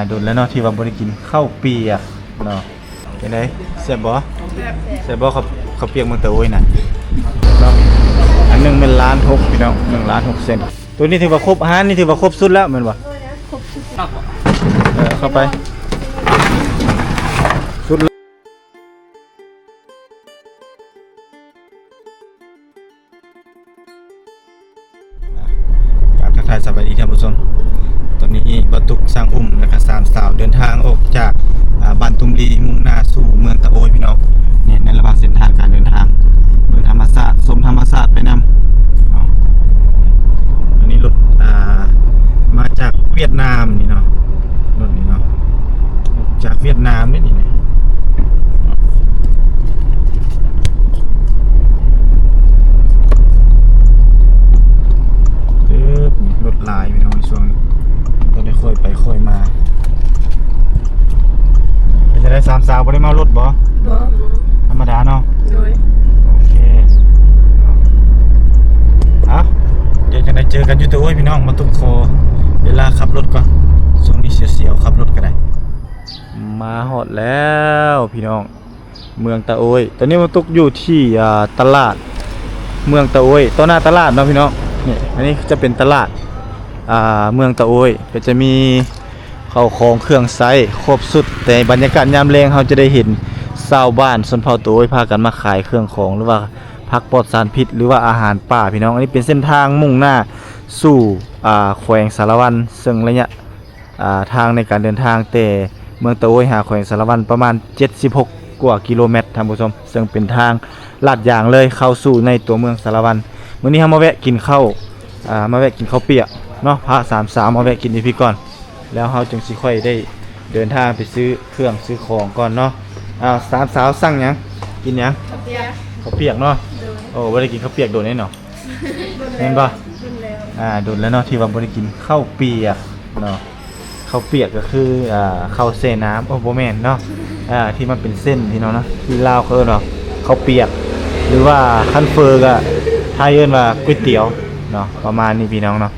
โดนแล้วเนาะที่ว่าบ่ได้กินข้าวเปียกเนาะเป็นไงแซ่บบ่แซ่บบ่ข้าวเปียกเมืองตะโอยน่ะเนาะอันนึงเป็นล้านหกพี่น้อง1ล้าน6เซนตัวนี้ถือว่าครบอาหารนี่ถือว่าครบสุดแล้วแม่นบ่เข้าไปสุดการทักทายสวัสดีท่านผู้ชมตอนนี้บรรทุกสร้างอุ้มและก็สามสาวเดินทางออกจากบ้านตุมรีมุ่งหน้าสู่เมืองตะโอยพี่น้องนี่ในระหว่างเส้นทางการเดินทางเมืองธรรมศาสตร์สมธรรมศาสตร์ไปนำอันนี้รถมาจากเวียดนามนี่เนาะรถนี่เนาะจากเวียดนามนี่รถลายพี่น้องช่วงตอนนี้ค่อยไปค่อยมาเป็นจะได้สามสาวบ่ได้มารถบ่ธรรมดาเนาะโอเคเดี๋ยวจะได้เจอกันอยู่ตัวพี่น้องมาตุ้มคอเวลาขับรถก่อนช่วงนี้เสียวๆขับรถก็ได้มาฮอดแล้วพี่น้องเมืองตะโอยตอนนี้มาตุกอยู่ที่ตลาดเมืองตะโอยต้นหน้าตลาดเนาะพี่น้องนี่อันนี้จะเป็นตลาดเมืองตะโอยก็จะมีข้าวของเครื่องไซครบสุดแต่บรรยากาศยามแรงเราจะได้เห็นชาวบ้านชนเผ่าตะโอยพากันมาขายเครื่องของหรือว่าผักปลอดสารพิษหรือว่าอาหารป่าพี่น้องอันนี้เป็นเส้นทางมุ่งหน้าสู่แขวงสารวันซึ่งระยะทางในการเดินทางแต่เมืองตะโอยหาแขวงสารวันประมาณ76กว่ากิโลเมตรท่านผู้ชมซึ่งเป็นทางลาดยางเลยเข้าสู่ในตัวเมืองสารวันมื้อนี้เรามาแวะกินข้าวมาแวะกินข้าวเปียกเนาะพระสาวมาแวะกินที่พี่ก่อนแล้วเราจึงสิค่อยได้เดินทางไปซื้อเครื่องซื้อของก่อนเนาะสามสาวสั่งหยังกินหยังข้าวเปียกเนาะโอ้บ่ได้กินข้าวเปียกโดนแน่เนาะเห็นป่ะโดนแล้วเนาะที่ว่าบ่ได้กินข้าวเปียกเนาะข้าวเปียกก็คือข้าวเส้นน้ำบ่แม่นเนาะที่มันเป็นเส้นพี่น้องเนาะที่ลาวเขาเอิ้นว่าข้าวเปียกหรือว่าคันเฟอร์ก็ไทยเอิ้นว่าก๋วยเตี๋ยวเนาะประมาณนี้พี่น้องเนาะ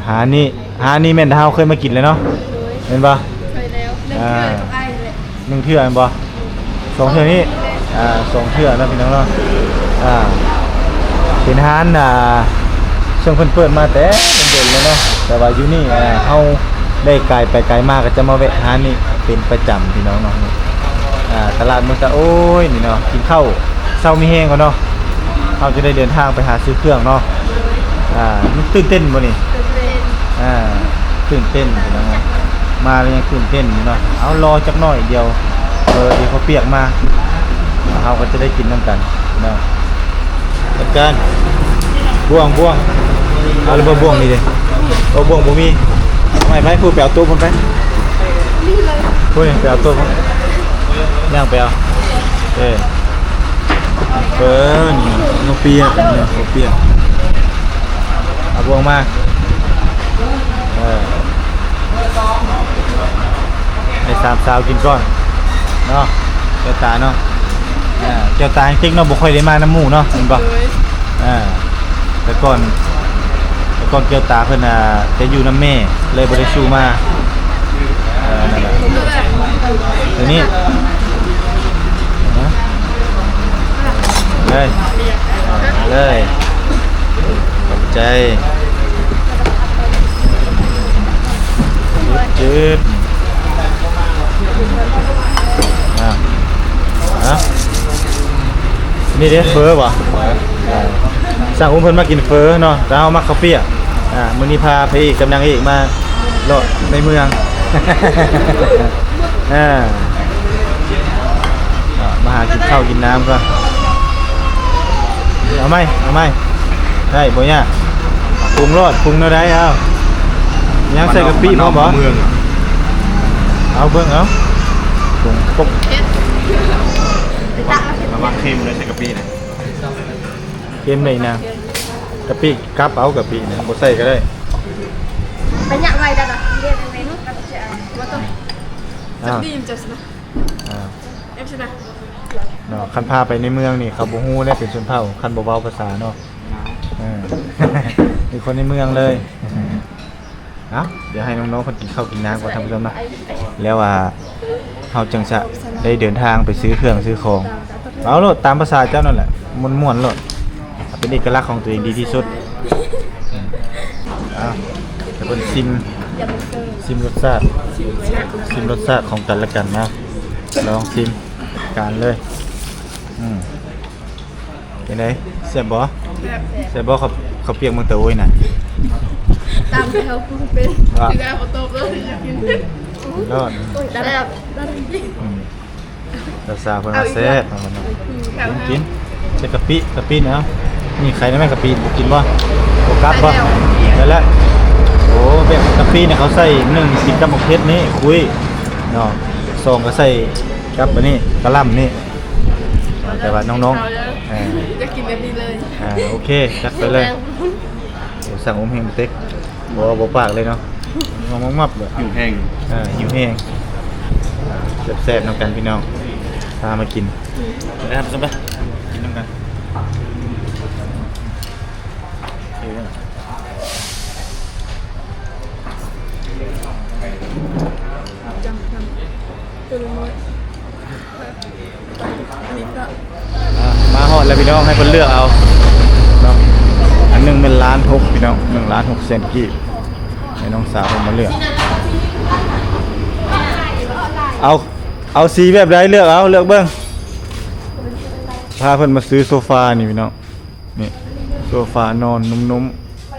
หานี่แม่นเฮาเคยมากินแล้วเนาะเห็นป่ะเคยแล้ว1เทื่อแม่นบ่2เทื่อนี้2เทื่อนะพี่น้องเนาะเป็นร้านช่วงเพิ่นเปิดมาแต่เด่นๆเลยเนาะแต่ว่าอยู่นี่เฮาได้ไกลไปไกลมากก็จะมาแวะร้านนี้เป็นประจำพี่น้องเนาะตลาดเมืองตะโอยนี่เนาะกินข้าวเช้ามีแห้งก่อนเนาะเราจะได้เดินทางไปหาซื้อเครื่องเนาะมันตื่นเต้นบ่นี่ตื่นเต้นพี่น้องมาแล้วยังตื่นเต้นอยู่เนาะเอารอจักหน่อยเดียวเดี๋ยวเขาเปียกมาเราก็จะได้กินน้ำกันเนาะจัดการบ่วงเอาเลยบ่วงนี่เด้บ่วงบ่มีไม่ไปผู้แปลตัวผมไปผู้นี่แปลตัวผมย่างไปเอานี่นกเปียกเนี่ยนกเปียกเอาบ่วงมาให้สามสาวกินก่อนเนาะเจ้าตาเนาะเจ้าตาจริงเนาะบ่ค่อยได้มาน้ำหมูเนาะเห็นป่ะแต่ก่อนเจ้าตาเพิ่นจะอยู่น้ำแม่เลยบ่ได้ชูมานั่นแหละทีนี้เลยขอบใจจืดนี่เด้เฟอร์ป่ะสั่งอุ้มเพิ่นมากินเฟอร์เนาะแต่เอามาข้าวเปียกมื้อนี้พาพระเอกกับนางเอกมาเลาะในเมืองมาหากินข้าวกินน้ำก่อนเอาไหมได้บ่เนี่ยปรุงรสปรุงเท่าใดเอายังใส่กะปิพร้อมบ่เอาเบิ่งเอาปรุงปุ๊บระวังเค็มเลยใส่กะปินะเค็มเลยนะกะปิกับเอากะปิเนี่ยบ่ใส่ก็ได้ไปยักไว้ได้ดอกเรียนเมนูกับจะว่าต้องจะดีมจัสนะเอฟใช่มั้ยเนาะคันพาไปในเมืองนี่เขาบ่ฮู้ได้เป็นชนเผ่าคันบ่เว้าภาษาเนาะมีคนในเมืองเลย เอ้าเดี๋ยวให้น้องๆคนกินข้าวกินน้ำก่อนท่านผู้ชมนะแล้วว่าเฮาจังจะได้เดินทางไปซื้อเครื่องซื้อของเอาโลดตามภาษาเจ้านั่นแหละม่วนๆโลดเป็นเอกลักษณ์ของตัวเองดีที่สุดอ้าวจะเป็นซิมรสชาติของกันและกันนะลองซิมการเลยเป็นไงแซ่บบ่เขาเปียกเมืองตะโอยน่ะตามไปเขาพูดเป็นถึงได้เขาโตแล้วถึงจะกินรอดได้ซาเพิ่นแซ่บมันกินใส่กะปินะนี่ใครได้แม่กะปิกินบ่โฟกัสบ่ได้แล้วโอ้แบบกะปิเนี่ยเขาใส่1กินกับหมกเพชรนี่คุยเนาะ2ก็ใส่กับอันนี้กะหล่ำนี่แต่ว่าน้องๆจะกินแบบนี้เลยโอเคจัดไปเลยสั่งอมเฮงเต็กบ่ปากเลยเนาะมับเลยหิวแห้งแซ่บๆน้ำกันพี่น้องพามากินนะครับสบายกินน้ำกันมาฮอดแล้วพี่น้องให้คนเลือกเอาเนาะอันนึงเป็น1,600,000พี่น้อง1,600,000กีบให้น้องสาวผมมาเลือกเอาสีแบบใดเลือกเอาเลือกเบิ่งพาเพิ่นมาซื้อโซฟานี่พี่น้องนี่โซฟานอนนุ่ม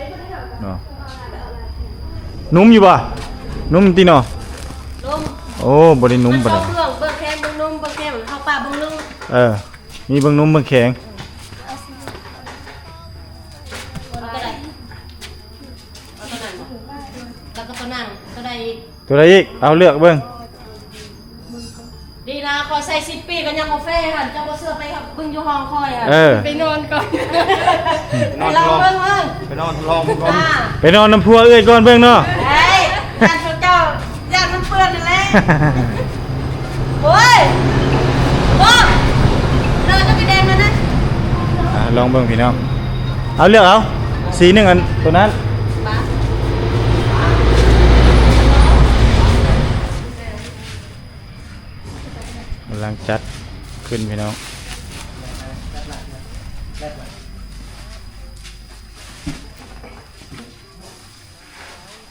ๆเนาะนุ่มอยู่ป่ะนุ่มติเนาะนุ่มโอ้บ่ได้นุ่มปานใดเบิ่งแข็งเบิ่งนุ่มเบิ่งแข็งเหมือนข้าวปลาเบิ่งนุ่มมีเบิ่งนุ่มเบิ่งแข็งแล้วก็ตัวนั่งตัวใดอีกเอาเลือกเบิ่งดีนะคอยใส่10 ปีกันยังกาแฟหั่นเจ้าบ่เสื้อไปครับเบิ่งอยู่ห้องคอยอ่ะไปนอนก่อนไปลองเบิ่งไปนอนลองก่อนไปนอนน้ำพัวเอ้ยก่อนเบิ่งเนาะเฮ้ยย่านเจ้าย่านมันเปื้อนนั่นแหละโอ้ยบ่เราจะไปแดงแล้วนะลองเบิ่งพี่น้องเอาเลือกเอาสีหนึ่งอันตัวนั้นกำลังจัดขึ้นพี่น้อง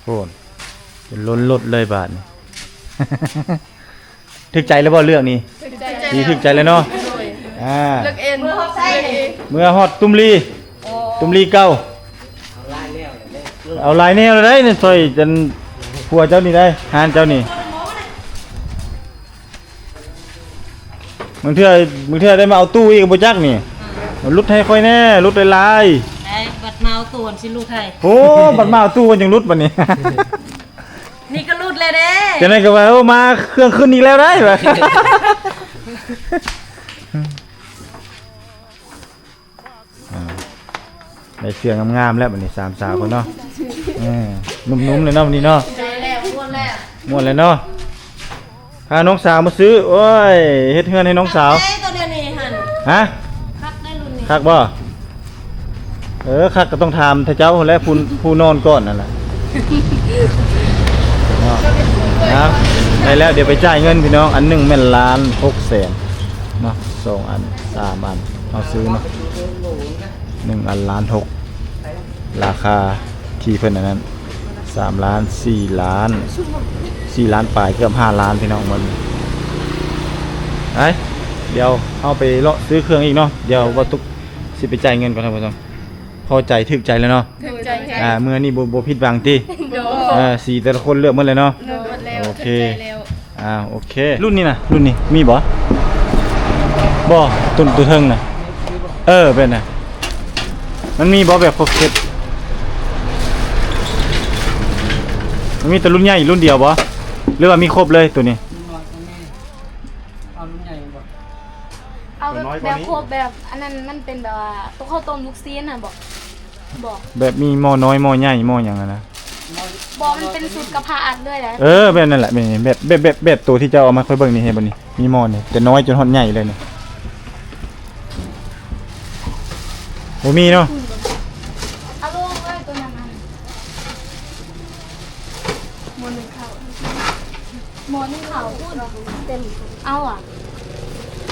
โอ้จะล้นรถเลยบาทนี่ถึกใจแล้วบ่เลือกนี่ถึกใจแล้วเนาะเลือกเอ็นเมื่อฮอดตุ้มลีเก่าเอาลายแนวเลยได้นี่ซอยจนผัวเจ้านี่ได้หานเจ้านี่มึงเทื่อได้มาเอาตู้อีกบ่จักนี่รุดให้ค่อยแน่รุดลายไอ้บัดมาเอาตู้สิลูกไทยโอ้บัดมาเอาตู้มันยังรุดบัดนี้นี่ก็รุดเลยเด้จังได๋ก็ว่ามาเครื่องขึ้นอีกแล้วได้บ่ได้เสื้องามๆแล้วบัดนี้3สาวคนเนาะนุ่มๆเลยเนาะวันนี้เนาะม่วนแล้วเนาะพาน้องสาวมาซื้อโอ้ยเฮ็ดเฮือนให้น้องสาวตัวเดียวนี่หั่นฮะคักได้รุ่นนี้คักบ่คักก็ต้องถามท่านเจ้าและผู้นอนก่อนนั่นแหละนะได้แล้วเดี๋ยวไปจ่ายเงินพี่น้องอันนึงแม่น1,600,000เนาะ2อัน3อันเอาซื้อเนาะ1อัน1,600,000ราคาที่เพิ่นอันนั้น3 ล้าน4 ล้าน4 ล้านปลายเกือบ5 ล้านพี่น้องมันเดี๋ยวเอาไปเลาะซื้อเครื่องอีกเนาะเดี๋ยวว่าตุกสิไปจ่ายเงินก่อนครับผู้ชมพอใจถึกใจแล้วเนาะเมื่อนี้บ่ผิดหวังติสีแต่ละคนเลือกหมดเลยเนาะโอเคโอเครุ่นนี้มีบ่ตุนตัวเทิงน่ะเป็นน่ะมันมีบ่แบบครบเซตมันมีแต่รุ่นใหญ่รุ่นเดียวบ่หรือว่ามีครบเลยตัวนี้เอาแบบครบแบบอันนั้นมันเป็นแบบว่าตัวข้าวต้มลูกซีนน่ะบอกแบบมีหม้อน้อยหม้อใหญ่หม้อหยังนะบอกมันเป็นสูตรกระเพาะอัดเลยแหละแบบนั่นแหละแบบตัวที่เจ้าเอามาค่อยเบิ่งนี่เห็นบ่นี่มีหม้อนี่แต่น้อยจนฮอดใหญ่เลยนี่บ่มีเนาะเอาลงเลยตัวนั้น หมอนเขาพูดเต็มเอาอ่ะ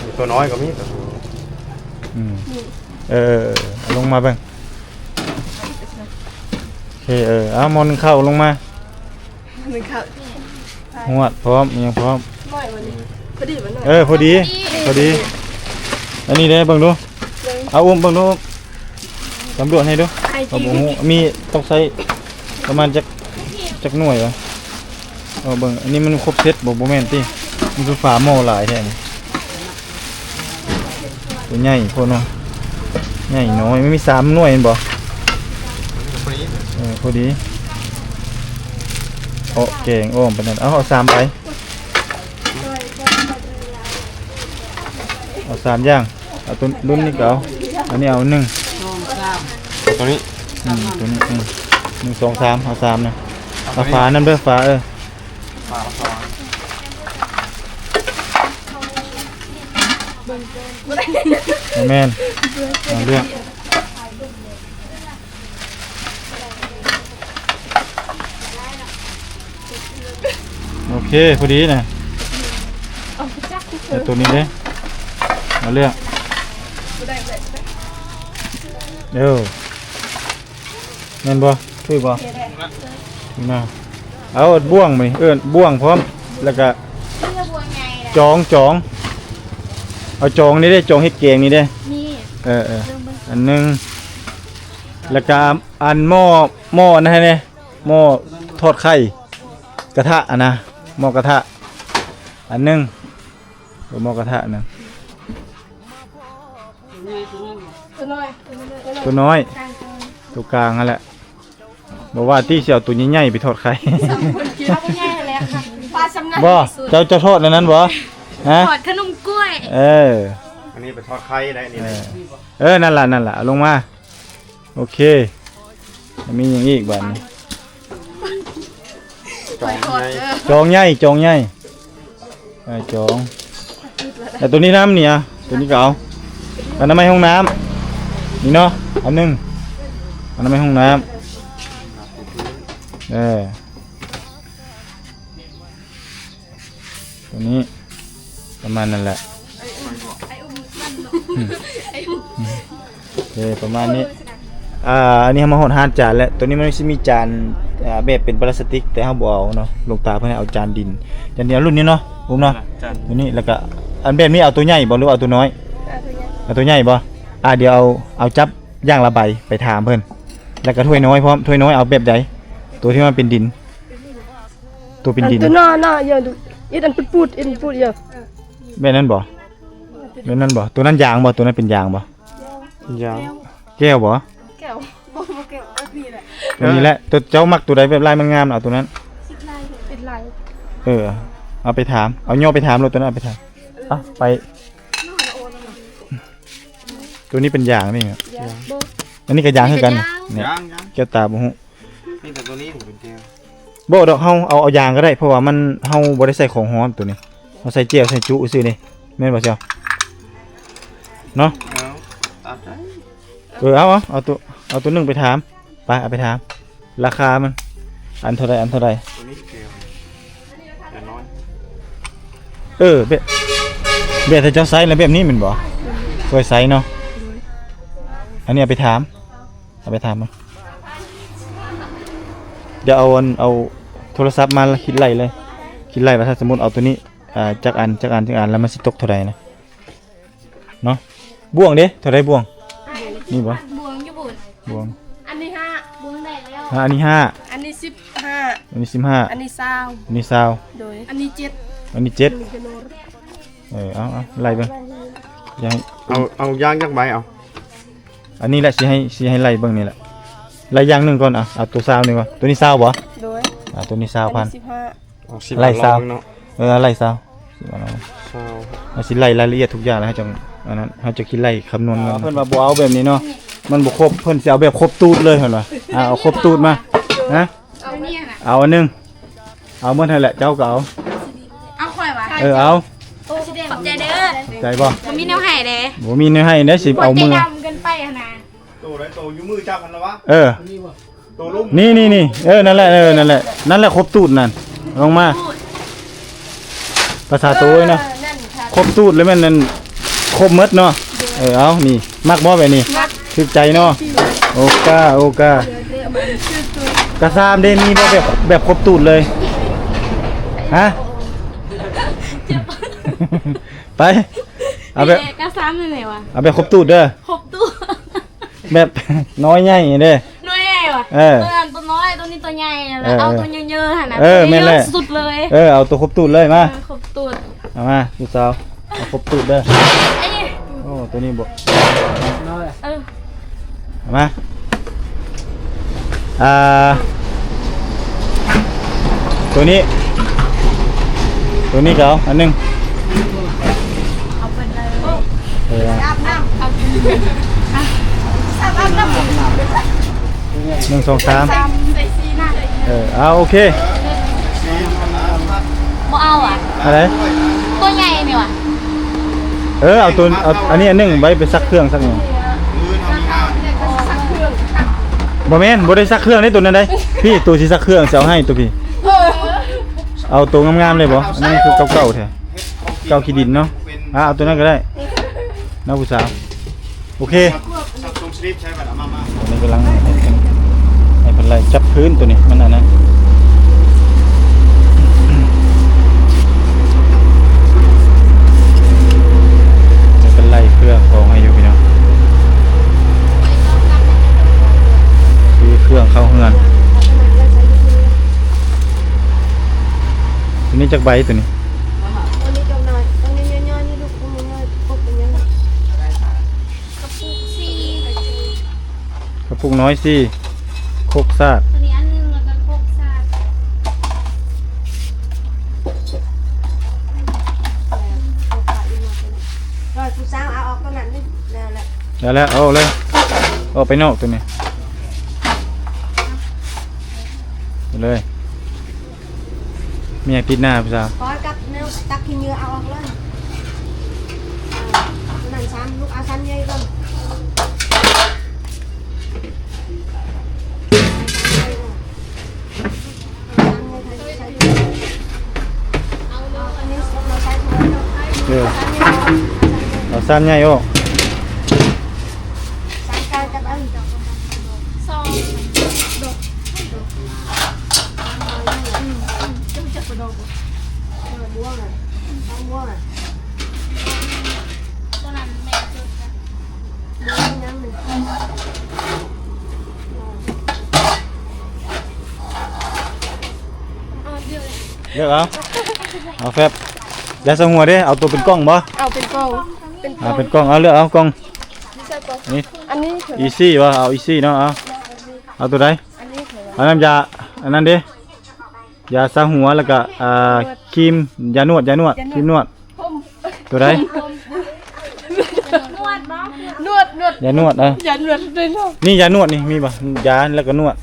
มีตัวน้อยก็มีแต่ตัว อืมเอาลงมาเบ้างโอเคเอามอนเข้าลงมา มันเข้า หวดพร้อมยังพร้อม หน่อยวันนี้พอดีวันหน่อย พอดีอันนี้เด้เบิ่งดูเอาอุ้มเบิ่งดูตำรวจให้ดู ไอ้ เอา จี บ่ฮู้มีต้องใช้ประมาณจักหน่วยวะเอาเบิ่งอันนี้มันครบเซตบ่แม่นติมันคือฝาหม้อหลายแท้นี่ตัวใหญ่โพดเนาะใหญ่น้อยไม่มี3หน่วยเห็นบ่ คนนี้ พอดีโอ้เก่งโอ้มปานนั้นเอา3ไปเอา3อย่างเอาตัวรุ่นนี้ก็เอาอันนี้เอา1 ตัวนี้ ตัวนี้1 2 3เอา3นะเอาฝานั่นเด้อฝาปลาสอง เอาแม่นเอาเรื่องโอเคพอดีนะเอาตัวนี้เด้เอาเรื่องแม่นบ่คือบ่มาเอาบ่วงมานี่บ่วงพร้อมแล้วก็ เรือบัวไงล่ะ จองเอาจองนี่ได้จองเฮ็ดแกงนี่ได้ นี่ อันหนึงแล้วก็อันหม้อนะฮะเนี่ยหม้อทอดไข่กระทะอ่ะนะหม้อกระทะอันหนึงหม้อกระทะนึง ตัวน้อย ตัวน้อยตัวกลางนั่นแหละบอกว่าที่เสี่ยวตัวใหญ่ๆไปทอดไข่ เอาไปง่ายแล้วค่ะ ปลาสำนัก บ่เจ้าทอดในนั้นบ่ฮะ ทอดขนมกล้วย อันนี้ไปทอดไข่ได้นี่เลย นั่นล่ะเอาลงมาโอเคมีอย่างอีกบ้านนี้ จองใหญ่ จองใหญ่จองแต่ตัวนี้น้ำเนี่ยตัวนี้ก็เอาอันนั้นไม่ห้องน้ำนี่เนาะอันหนึงอันนั้นไม่ห้องน้ำตัวนี้ประมาณนั่นแหละโอเคประมาณนี้อันนี้เรามาหดหานจานแล้วตัวนี้มันจะมีจานแบบเป็นพลาสติกแต่เราบ่เอาเนาะลงตาเพื่อให้เอาจานดินจานเดียวรุ่นนี้เนาะผมเนาะตัวนี้แล้วก็อันแบบนี้เอาตัวใหญ่บ่หรือเอาตัวน้อยเอาตัวใหญ่บ่เดี๋ยวเอาจับย่างละใบไปถามเพิ่นแล้วก็ถ้วยน้อยพร้อมถ้วยน้อยเอาแบบใดตัวที่มันเป็นดินตัวเป็นดิน ตัวน้าเยอะดูอีดันพูดเยอะ แบบนั้นบ่แบบนั้นบ่ตัวนั้นยางบ่ตัวนั้นเป็นยางบ่ ยาว แก้วบ่ แก้วบ่แก้วพี่แหละ ตัวนี้แหละตัวเจ้ามักตัวใดแบบลายมันงามเอาตัวนั้น เป็นลาย เอาไปถามเอาย่อไปถามรถตัวนั้นเอาไปถามไปตัวนี้เป็นยางนี่ครับอันนี้ก็ยางคือกันเนี่ย ยัง แก้วตาบ่ฮู้ นี่แต่ตัวนี้ผมเป็นแก้ว บ่ดอกเฮาเอายางก็ได้เพราะว่ามันเฮาบ่ได้ใส่ของฮ้อนตัวนี้เฮาใส่เจียวใส่จุซื่อนี่แม่นบ่เจ้าเนาะ เอาตามใจ เอาตัวหนึงไปถามไปเอาไปถามราคามันอันเท่าใด ตัวนี้แก้วแต่น้อย แบบถ้าเจ้าไซส์แล้วแบบนี้แม่นบ่สวยไซส์เนาะอันนี้เอาไปถามมาเดี๋ยวเอาโทรศัพท์มาแล้วคิดไล่เลยคิดไล่ว่าถ้าสมมุติเอาตัวนี้จักอันแล้วมันสิตกเท่าใดนะเนาะบ่วงเด้เท่าใดบ่วงนี่บ่ บวงญี่ปุ่น บ่วง อันนี้5 บวงได้แล้ว อันนี้5 อันนี้15 อันนี้15 อันนี้20 อันนี้20 โดยอันนี้7 อันนี้7เอาไล่เบิ่งอย่าให้ เอายางยักใบเอา อันนี้แหละสิให้ไล่เบิ่งนี่แหละไล่อย่างหนึงก่อนเอาตัว20นี่ก่อนตัวนี้20บ่ โดย ตัวนี้ อัน 20,000 นี้15 เอาสิบ ไล่ซาว เนาะ ไล่20 ซาว เอาสิไล่รายละเอียดทุกอย่างแล้วให้จังอันนั้นเฮาจะคิดไล่คำนวณเงินเพิ่นว่าบ่เอาแบบนี้เนาะมันบ่ครบเพิ่นสิเอาแบบครบตูดเลยเพิ่นว่าเอาครบตูดมาฮะ เอาเนี่ยน่ะ เอาอันหนึงเอาหมดนั่นแหละเจ้าก็เอา เอาข่อยวะ เอา ขอบใจเด้อ ใจบ่ มันมีแนวให้เด้ บ่มีเนื้อให้เด้สิเอามือ ใจดำเกินไปขนาด ตัวไรตัวอยู่มือจับมันแล้ววะ ตัวลุ่มนี่นั่นแหละนั่นแหละครบตูดนั่นลงมา ภาษาโต้ยเนาะ นั่นค่ะ ครบสูตรเลยแม่นนั่นครบหมดเนาะเอานี่มักบ่แบบนี้ถูกใจเนาะโอกากระซามเด้มีบ่แบบครบสูตรเลยฮะ ไปเอาแบบ กระซ้ำยังไงวะ เอาแบบครบสูตรเด้อ ครบตู้ แบบ น้อยใหญ่เด้อ น้อยใหญ่วะ เออ ตัวนั้นตัวน้อยตัวนี้ตัวใหญ่แล้วเอาตัวเยอะๆหั่นน่ะ เออแม่นแหละ ตัวสุดเลย เอาตัวครบสูตรเลยมา ครบตูด เอามาลูกสาวเอาครบสูตรเด้อ ไอ้นี่ โอ้ตัวนี้บ่ เออ เอามาอ่าตัวนี้ก็เอาอันหนึง เอาไปเลย อาบน้ำ เอาไป อาบน้ำ 1 2 3 ใส่ซีหน้า เอาโอเค บ่เอาอ่ะ อะไร ตัวใหญ่นี่ว่ะ เอาตัวเอาอันนี้อันหนึงไว้ไปซักเครื่องซักหยังบ่แม่นบ่ได้ซักเครื่องได้ตัวนั้นได้พี่ตัวสิซักเครื่องสิเอาให้ตัวพี่เอาตัวงามๆเลยบ่อันนั้นคือเก่าๆแท้เก่าขี้ดินเนาะเอาตัวนั้นก็ได้น้าผู้สาวโอเค ตรงสลิปใช่ป่ะมา ตัวนี้กำลังให้เป็นไรจับพื้นตัวนี้มันอันนั้นให้เป็นไรเครื่องของให้อยู่พี่น้องคือเครื่องเข้าเฮือนตัวนี้จักใบตัวนี้ อันนี้จังหน่อยตรงนี้ย่อยๆนี่ลูกมันน้อยปุ๊บเป็นยังไง กระปุกซี กระปุกน้อยสิโคกซาด ตัวนี้อันนึงแล้วก็โคกซาด rồi phụ sao áo con nặng đi là แล้วเอาเลยเอาไปนอกตัวนี้ไปเลยมีอย่างติดหน้าพี่สาว có cắt nếu cắt khi như áo lên nặng xăm lúc áo xăm dây con เอาสั้นใหญ่โอ้ sáng cao cắt ơi ซอง rồi buông rồi không buông rồi ตัวนั้นแม่สุดจ้ะ buông nhá mình เอาเดียวเลย เลือกเอาแฟบอย่าสงหัวเด้เอาตัวเป็นกล้องบ่ ao bên câu bên เป็นกล้องเอาเลือกเอากล้องนี่ anh ấy thử อีซี่วะเอาอีซี่เนาะเอาตัวใด anh ấy thử เอาน้ำยาอันนั้นเด้ยาสระหัวแล้วก็ครีมยานวดครีมนวดตัวใด นวดบ้าง nuột nuột ยานวดdạ nuột lên đâu นี่ยานวดนี่มีป่ะยาแล้วก็นวด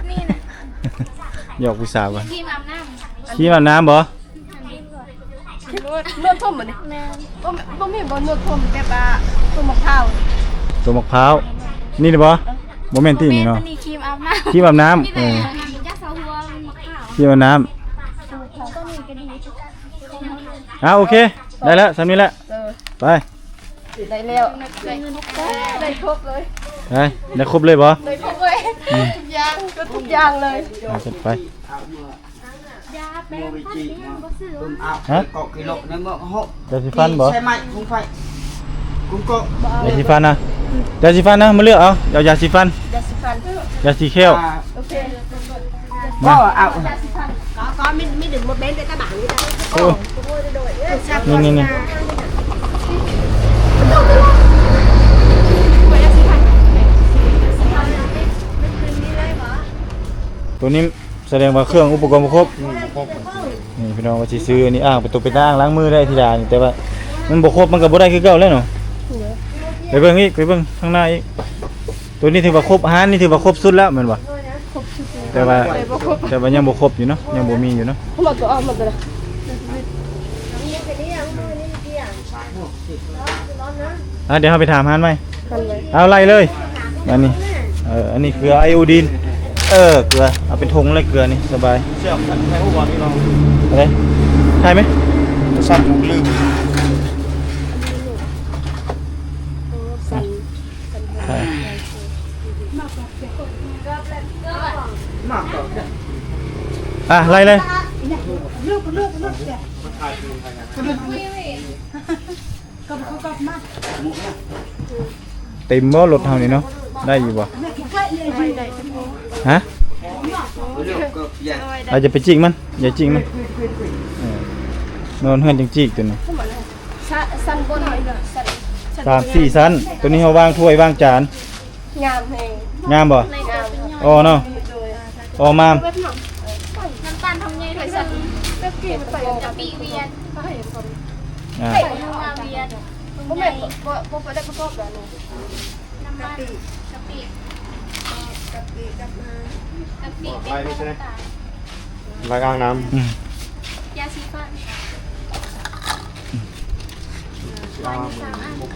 นี่นะ หยอกผู้สาวก่อน ครีมอาบน้ำ ครีมอาบน้ำบ่ nuột nuột thơm mà này แม่ bông hiểm bông nuột thơm đẹp à thơm mọc thảo ตัวมะพร้าวนี่ได้บ่โมเมนต์ที่นี่เนาะ ตัวนี้ครีมอาบน้ำ ครีมอาบน้ำ มีแต่ยักษ์เสาหัวมันมะขาว ครีมอาบน้ ก็มีกระดิ่ง ำโอเคได้แล้วสำนี้แหละ rồi ไป đây leo ได้เงินทุกคน đây khốp rồi ได้ครบเลยบ่ đây khốp rồi thục giang có thục giang rồi จัดไป ยาแป้งพัดนี่บ่ซื้อ ฮะ có cái lộ nó mà hộ ยาสีฟันบ่ xe mạnh không phải cũng có ยาสีฟันนะยาสีฟันนะมาเลือกเอายาสีฟัน dạ xịt phần ยาสีเขี้ยว ok có ảo có mới đừng một bên để ta bảo người ta โอ้นี่นี่ ตัวนี้แสดงว่าเครื่องอุปกรณ์บ่ครบนี่พี่น้องว่าสิซื้ออันนี้ไปตัวไปล้างมือได้ทีละนี่แต่ว่ามันบ่ครบมันก็บ่ได้คือเก่าแล้วเนาะไปเบิ่งอีกไปเบิ่งข้างหน้าอีกตัวนี้ถือว่าครบหารนี่ถือว่าครบสุดแล้วแม่นบ่แต่ว่ายังบ่ครบอยู่เนาะยังบ่มีอยู่เนาะ không mà tụi mà tụi เดี๋ยวเราไปถามหานไหม phần này เอาไล่เลยอันนี้อันนี้เกลือไอโอดีนเกลือเอาเป็นถุงเลยเกลือนี่สบาย เชื่อมกันให้ผู้บอลนี่เรา อะไร ใช่ไหม สั้นผมลืม ใช่ มากกว่า อ่ะไล่เลย เต็มบ่รถเฮานี่เนาะได้อยู่บ่ฮะ เราจะไปจิกมันอย่าจิกมันนอนเฮือนจังจิกตัวนี้ สั้นบนหน่อยสั้น 3-4ชั้นตัวนี้เฮาวางถ้วยวางจาน งามแฮง งามบ่ ในงาม อ๋อเนาะอ๋อมาม น้ำตาลทำไงด้วยสั้นเป๊ปกี้มันใส่กะปิเวียน อ่า ใส่น้ำมันเวียนบ่แม่นบ่ได้ประกอบแบบนี้น้ำมันกะปิกะปิเป็นน้ำตาล รายอ่างน้ อืม ยาสีฟันวาย3 อันค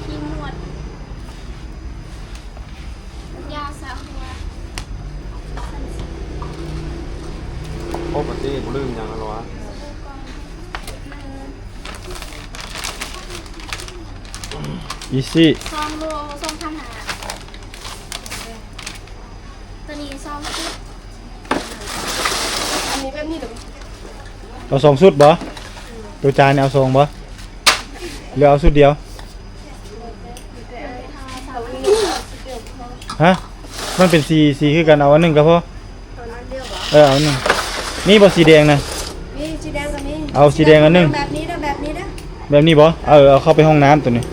รีมนวดยาสระหัว ำปกติผมลืมอย่างอะไรวะ อีซี่ ซองโลซองพันหาตัวนี้ซองชุดอันนี้แบบนี้เดี๋ยว เอา2ชุดบ่ตัวจานนี่เอา2บ่หรือเอาชุดเดียวฮะมันเป็นสีคือกันเอาอันหนึงก็พอเอาอันหนึงนี่บ่สีแดงนะ นี่สีแดงกับนี้ เอาสีแดงอันหนึง แบบนี้นะแบบนี้นะ แบบนี้บ่เอาเข้าไปห้องน้ำตัวนี้ เ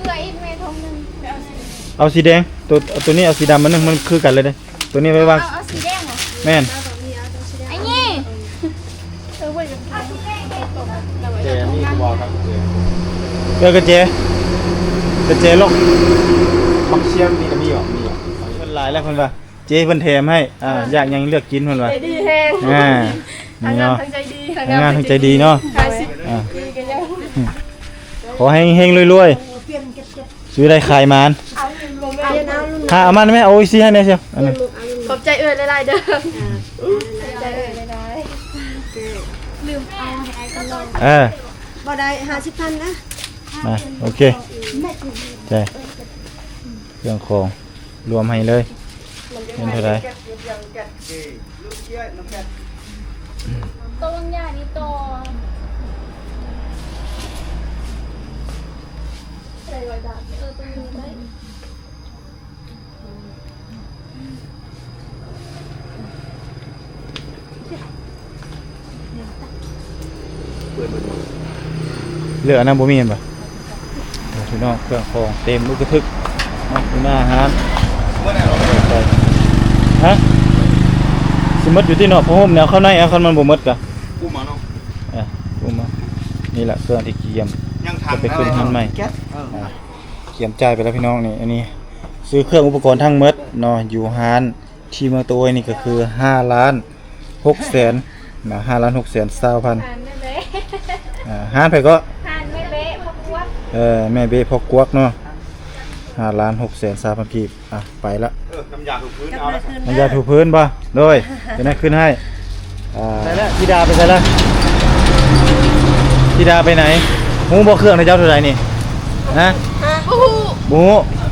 กลืออีกเม็ดทงหนึ่ง เอาสีแดงตัวนี้เอาสีดำมันนึงมันคือกันเลยเด้ตัวนี้ไว้วาง เอาสีแดงเหรอ แม่น ไอ้นี่ เจนี่กูบอกครับเจ เจอกระเจล็อก บักเชียมนี่ก็มีหรอมีหรอ เพิ่นหลายแล้วเพิ่นว่าเจเพิ่นแถมให้อยากหยังเลือกกินเพิ่นว่า ดีแฮง นี่เนาะ ทั้งใจดี ทำงานทั้งใจดีเนาะ ขายสิบ อ่า ปีกันยัง ขอให้เฮงๆรวยๆซื้อได้ขายมาน เอาเนารุ่น เอามันไหมเอาอีซี่ให้แน่เชียวอันนี้ ขอบใจเอ่ยหลายๆเด้อใจเอ่ยหลายๆลืมเอาให้ไอ้กันลอง บ่ได้50,000นะ มาโอเคใจเครื่องของรวมให้เลยเป็นเท่าไหร่ ตัวบางอย่างนี่ตัวใส่ไว้ดาบตัวนี้ได้ เหลืออันนั้นบ่มีเห็นป่ะพี่น้องเครื่องของเต็มลูกกระทึกเนาะอยู่หน้าอาหารฮะสิหมดอยู่ที่เนาะเพราะผมแนวเข้าในเอาคันมันบ่หมดกะ กูมาเนาะ อุ้มมานี่แหละเครื่องที่เกียม ยังทัน จะไปขึ้นทันใหม่ แก๊ส เกียมจ่ายไปแล้วพี่น้องนี่อันนี้ซื้อเครื่องอุปกรณ์ทั้งหมดเนาะอยู่ฮานที่เมืองตัวนี่ก็คือ5,600,000นะ5,620,000 ทานได้เลย ฮานไปก็ ทานไม่เละเพราะว่า แม่เบ้พอกวกเนาะ5,620,000กีบไปละ น้ำยาถูกพื้นเอาละ น้ำยาถูพื้นป่ะโดยจะได้ขึ้นให้ใส่แล้วพี่ดาไปใส่แล้วพี่ดาไปไหนหูบ่เครื่องในเจ้าเท่าไหร่นี่ฮะ โอ้โห บู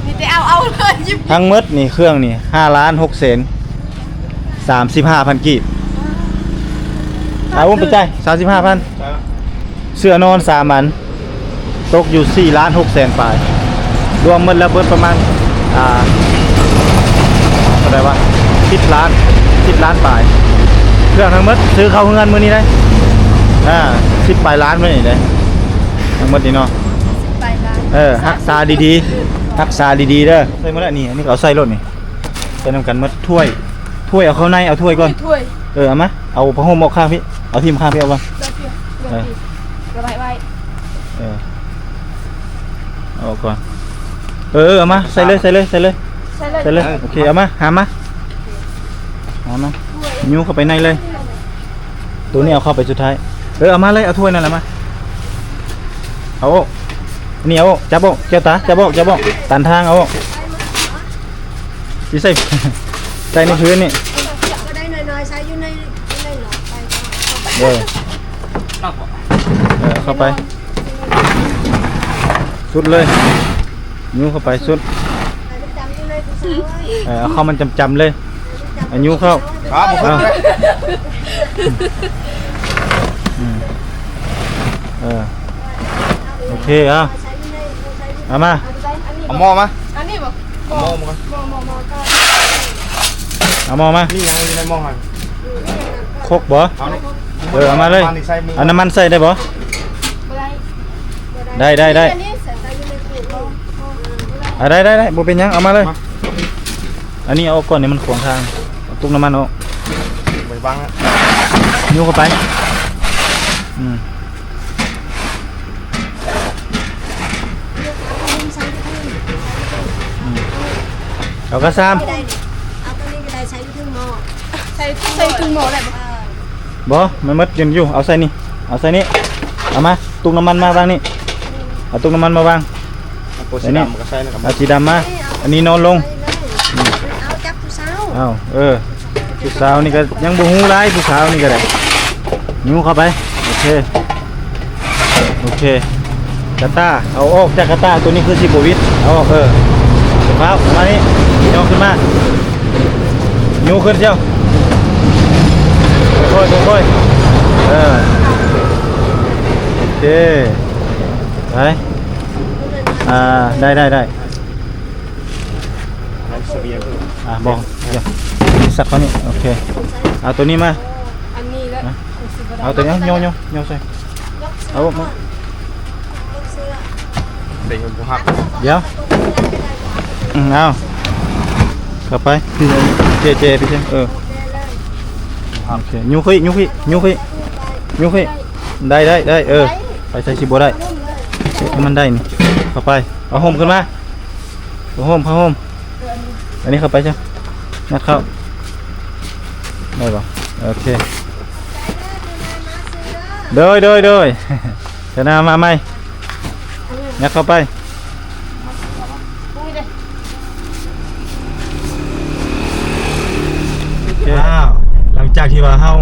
มีแต่เอาเลยยิบ ทั้งหมดนี่เครื่องนี่5,635,000กีบอุ้มไปจ่าย35,000 เสื้อนอน3อันตกอยู่4,600,000ปลายรวมหมดแล้วเบิดประมาณเท่าไหร่วะ10 ล้านปลายเครื่องทั้งหมดซื้อเข้าเงินมื้อนี้ได้10ปลายล้านมื้อนี้ได้ทั้งหมดนี่เนาะ ไปร้าน รักษาดีๆรักษาดีๆเด้อใส่หมดแล้วนี่อันนี้ก็เอาใส่รถนี่ใส่นำกันหมดถ้วยเอาเข้าในเอาถ้วยก่อน ถ้วย เอามาเอาผ้าห่มออกข้างพี่เอาทีมข้างพี่เอาก่อน เดี๋ยวระบายไว้ เอาก่อนเอามาใส่เลยโอเคเอามาหามานิ้วเข้าไปในเลยตัวนี้เอาเข้าไปสุดท้ายเอามาเลยเอาถ้วยนั่นแหละมาเอานี่เอาจับเอาเจ้าตาจับเอาตันทางเอาสิใส่ ใส่ในพื้นนี่ ก็ได้หน่อยๆใช้อยู่ใน ได้หรอกไปก่อน เด้อเข้าไปสุดเลยนิ้วเข้าไปสุด ไปจำอยู่เลยผู้สาวเอ้ย เอาเข้ามันจำๆเลยเอานิ้วเข้า ครับผม เอาโอเคเอา ใช้อยู่ในใช้อยู่ เอามา เอาหม้อมา อันนี้บอก เอาหม้อมาก่อน มอก็ เอาหม้อมา นี่ยังอยู่ในหม้อให้ โคกบ่ เอานี่ เอามาเลย นี่ใส่มือ เอาน้ำมันใส่ได้บ่ ได้ อันนี้ใส่อยู่ในตู้ ได้บ่เป็นหยังเอามาเลย อันนี้เอาก่อนนี่มันขวางทางเอาตุกน้ำมันออก ไปบังอ่ะ นิ้วเข้าไปอืมเอากระซาม ไม่ได้เอาตัวนี้ก็ได้ใช้อยู่ที่หม้อ ใส่ถุงหมออะไรบอก บ่มันมัดอยู่เอาใส่นี่เอาใส่นี่เอามาตุกน้ำมันมาวางนี่เอาตุกน้ำมันมาวาง เอาตัวสีดำก็ใส่นะครับ เอาสีดำมาอันนี้นอนลง เอาจับผู้สาว อ้าวผู้สาวนี่ก็ยังบ่ฮู้หลายผู้สาวนี่ก็ได้นิ้วเข้าไปโอเคกระต้าเอาออกจากกระต้าตัวนี้คือสิบวิตเอาออกครับมานี่ย่อขึ้นมานิ้วขึ้นเจ้าค่อยโอเคไปได้นั่นเสบียง บอกเดี๋ยวสักเขานี่โอเคเอาตัวนี้มา อันนี้แล้ว เอาตัวนี้โยใส่เอามา เด็กมันหัก เดี๋ยวเอากลับไปเจพี่เจโอเคยูขี้ได้ไปใส่ชิบได้ให้มันได้นี่เข้าไปเอาห่มขึ้นมาผ้าห่มอันนี้เข้าไปใช่งัดเข้าได้ป่ะโอเคโดยจะนำมาไหมงัดเข้าไปหลังจากที่ว่าเฮา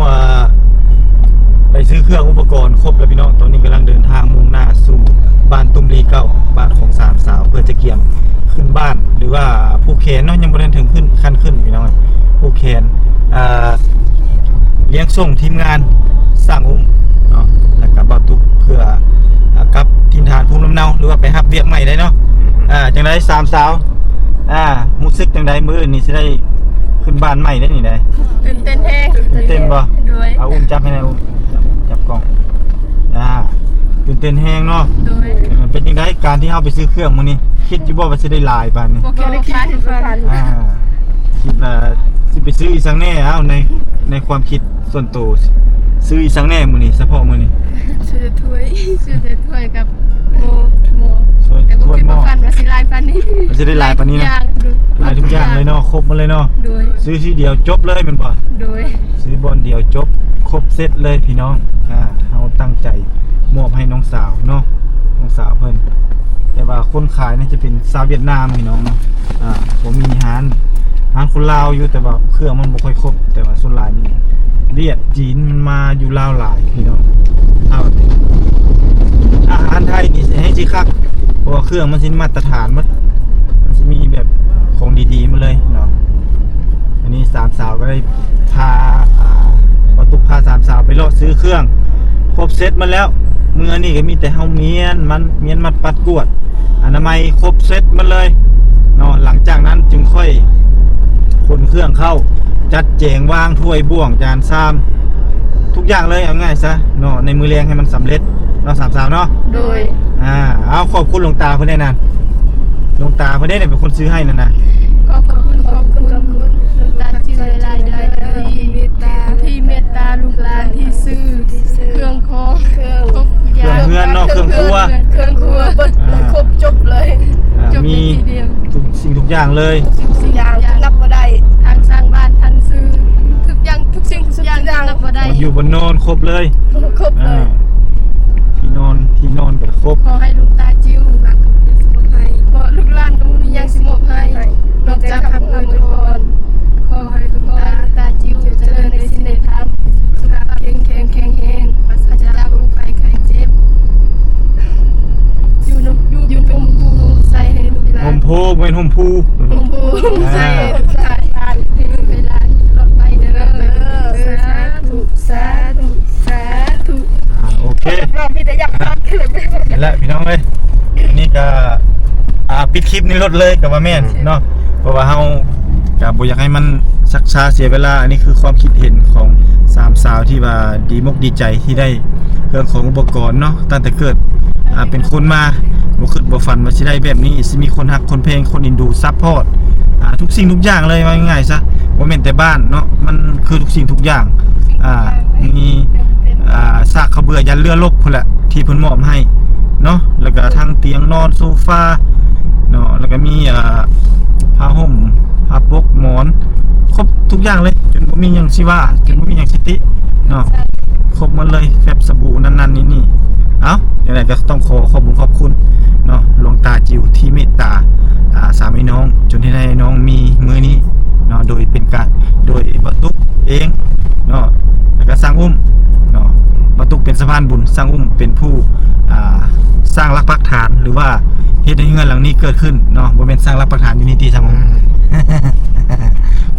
ไปซื้อเครื่องอุปกรณ์ครบแล้วพี่น้องตอนนี้กำลังเดินทางมุ่งหน้าสู่บ้านตุ้มรีเก่าบ้านของสามสาวเพื่อจะเกี่ยมขึ้นบ้านหรือว่าผู้แขนเนาะยังบ่ได้ถึงขั้นขึ้นพี่น้องผู้แขนเลี้ยงส่งทีมงานสร้างอุ้มเนาะแล้วก็บ่ตุกเพื่อกลับทินฐานภูมิลำเนาหรือว่าไปฮับเวียกใหม่ได้เนาะจังได๋สามสาวรู้สึกจังได๋มื้อนี้สิได้ขึ้นบ้านใหม่ได้นี่ได้ ตื่นเต้นแห้ง เต้นบ่ ด้วย เอาอุ้มจับให้หน่อยอุ้มจับกล้องตื่นเต้นแฮงเนาะ ด้วย เป็นยังไงการที่เฮาไปซื้อเครื่องมื้อนี้คิดอยู่บ่ว่าสิได้หลายปานนี้ โอเคได้คิดถึงฟัน คิดว่าสิไปซื้ออีสังแน่ในความคิดส่วนตัวซื้ออีสังแน่มื้อนี้เฉพาะมื้อนี้ ซื้อถ้วยกับโม ช่วย แต่ ถ้วย คิด หม้อ ว่าฟันว่าสิลายฟันนี้ มันสิได้หลายปานนี้นะหลายทุกอย่างเลยเนาะครบหมดเลยเนาะ ด้วย ซื้อทีเดียวจบเลยแม่นบ่ ด้วย ซื้อบอลเดียวจบครบเซตเลยพี่น้องเราตั้งใจมอบให้น้องสาวเนาะน้องสาวเพิ่นแต่ว่าคนขายน่าจะเป็นสาวเวียดนามพี่น้องเนาะผมมีร้านคนลาวอยู่แต่ว่าเครื่องมันบ่ค่อยครบแต่ว่าส่วนหลายนี่เวียดจีนมันมาอยู่ลาวหลายพี่น้องอาหารไทยนี่สิให้สิคักเพราะว่าเครื่องมันสิมาตรฐานมันสิมีแบบของดีๆมาเลยเนาะอันนี้สามสาวก็ได้พาประตุกพาสามสาวไปเลาะซื้อเครื่องครบเซตมาแล้วเมื่อนี่ก็มีแต่เฮาเมียนมัดปัดกวดอนามัยครบเซตมาเลยเนาะหลังจากนั้นจึงค่อยขนเครื่องเข้าจัดแจงวางถ้วยบ่วงจานซ้ำทุกอย่างเลยเอาง่ายซะเนาะในมือแรงให้มันสำเร็จเนาะสามสาวเนาะ โดย เอาขอบคุณหลวงตาเพิ่นได้นั่นหลวงตาเพิ่นได้เป็นคนซื้อให้นั่นนะ ก็ขอบคุณน้ำตาที่ลายได้ที่เมตตาลูกหลานที่ซื้อเครื่องของครบ เครื่องเฮือนเนาะเครื่องครัว เครื่องครัวครบจบเลยจบ มี ทีเดียว ทุกสิ่งทุกอย่างเลย สิ่งอย่างนับบ่ได้ทางสร้างบ้านทางซื้อทุกอย่างทุกสิ่งทุกอย่างนับบ่ได้ อยู่บนโนอนครบเลย ครบเลย ที่นอนก็ครบ ขอให้ลูกตาจิ้วเพราะลูกหลานก็มีอย่างสิมอบให้นอกจากคำอวยพรขอให้ลูกตาจิ้วเจริญในสิ่งใดทำ ม่นห่มพู ใช่ใช่เวลารถไปเด้อสาธุสาธุสาธุ โอเค เรามีแต่อยากฟังกันเลย นั่นแหละพี่น้องเอ้ยนี่ก็ปิดคลิปนี้รถเลยกับว่าแม่นเนาะเพราะว่าเฮาก็บ่อยากให้มันชักช้าเสียเวลาอันนี้คือความคิดเห็นของสามสาวที่ว่าดีมกดีใจที่ได้เรื่องของอุปกรณ์เนาะตั้งแต่เกิดเป็นคนมาบ่คิดบ่ฝันว่าสิได้แบบนี้สิมีคนฮักคนเพลงคนอินดูซัพพอร์ตทุกสิ่งทุกอย่างเลยว่าง่ายๆซะบ่แม่นแต่บ้านเนาะมันคือทุกสิ่งทุกอย่างมีซากกระเบือยันเรือรบพุ่นแหละที่เพิ่นมอบให้เนาะแล้วก็ทั้งเตียงนอนโซฟาเนาะแล้วก็มีผ้าห่มผ้าปกหมอนครบทุกอย่างเลยจนบ่มีหยังสิว่าจนบ่มีหยังสิติเนาะครบหมดเลยแฟบสบู่นั่นๆนี่เอ้าอย่างไรก็ต้องขอบคุณขอบคุณเนาะหลวงตาจิ๋วที่เมตตาสามพี่น้องจนที่ได้น้องมีมือนี้เนาะโดยเป็นการโดยบรรทุกเองเนาะแล้วก็สร้างอุ้มเนาะบรรทุกเป็นสะพานบุญสร้างอุ้มเป็นผู้สร้างรักปักฐานหรือว่าเฮ็ดให้เงินหลังนี้เกิดขึ้นเนาะบ่แม่นสร้างรักปักฐานอยู่นี่ที่สมอง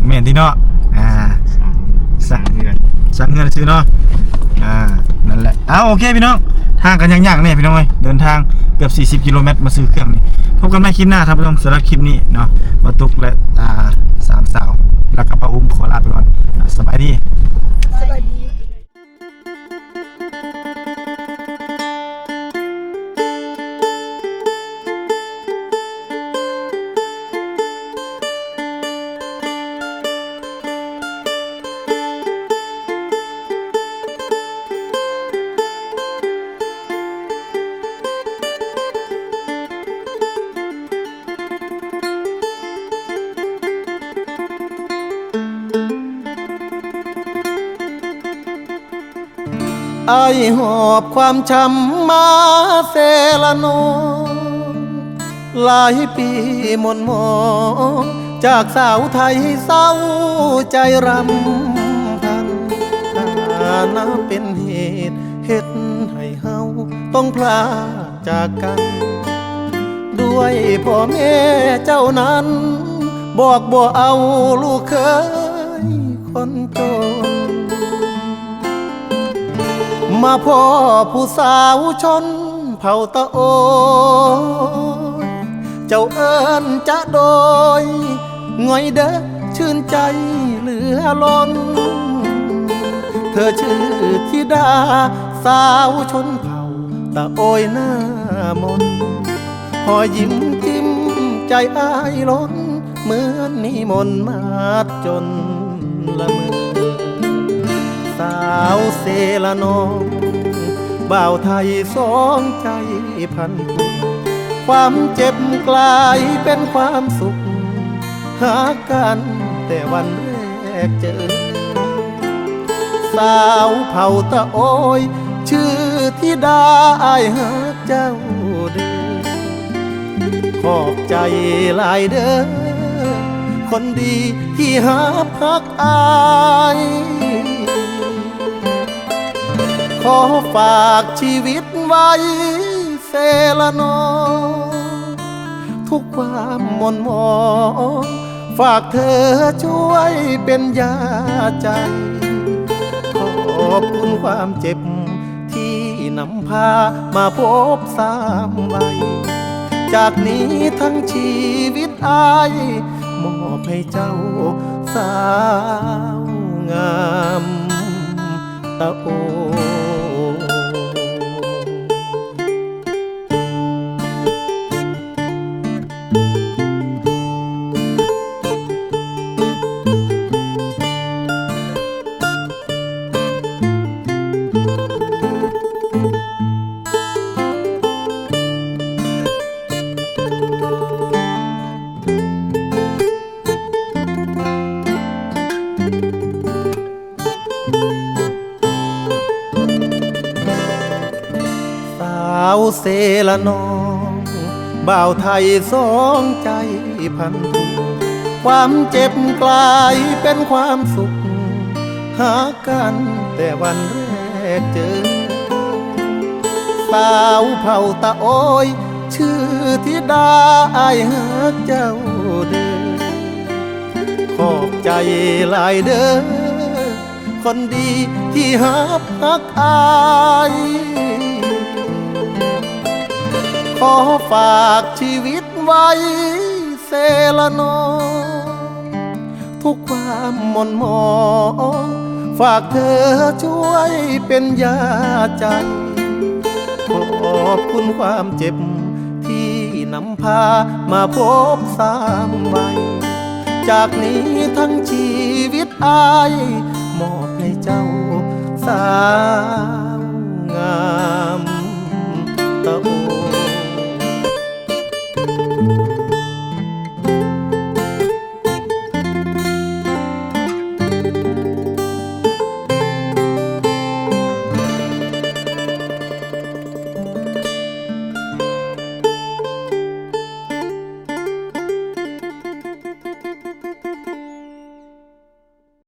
แม่นที่เนาะสร้างเงินซื้อเนาะนั่นแหละโอเคพี่น้องทางกันยากๆเนี่ยพี่น้องเอ้ยเดินทางเกือบ40กิโลเมตรมาซื้อเครื่องนี่พบกันใหม่คลิปหน้าครับพี่น้องสำหรับคลิปนี้เนาะมาตุกและสามสาวแล้วก็ป้าอุ้มขอลาไปก่อนสบายดี สวัสดี ไอ้หอบความช้ำมาเซละนองหลายปีมนมองจากสาวไทยเศร้าใจรำพันน่าเป็นเหตุเฮ็ดให้เฮาต้องพลาดจากกัน ด้วยพ่อแม่เจ้านั้นบอกบ่เอาลูกเคยคนจน มาพ่อผู้สาวชนเผ่าตะโอยเจ้าเอิญจะโดยง่อยเด้อชื่นใจเหลือล้นเธอชื่อธิดาสาวชนเผ่าตะโอยหน้ามนพอยิ้มจิ้มใจอ้ายล้นเหมือนนิมนต์มาจนละเมอสาวเซละนองบ่าวไทยสองใจพันผูกความเจ็บกลายเป็นความสุขหากันแต่วันแรกเจอสาวเผ่าตะโอยชื่อธิดาอ้ายหาเจ้าเด้อขอบใจหลายเด้อคนดีที่หาพักอายขอฝากชีวิตไว้เซละนองทุกความมนมองฝากเธอช่วยเป็นยาใจขอบคุณความเจ็บที่นำพามาพบสามวัยจากนี้ทั้งชีวิตอายมอบให้เจ้าสาวงามตะโอเซละนองบ่าวไทยสองใจพันผูกความเจ็บกลายเป็นความสุขหากันแต่วันแรกเจอสาวเผ่าตะโอย ชื่อธิดาอายฮักเจ้าเด้อขอบใจหลายเด้อคนดีที่ฮักอายขอฝากชีวิตไว้เซละนอทุกความหม่นหมองฝากเธอช่วยเป็นยาใจขอบคุณความเจ็บที่นำพามาพบสามวัยจากนี้ทั้งชีวิตอายมอบให้เจ้าสา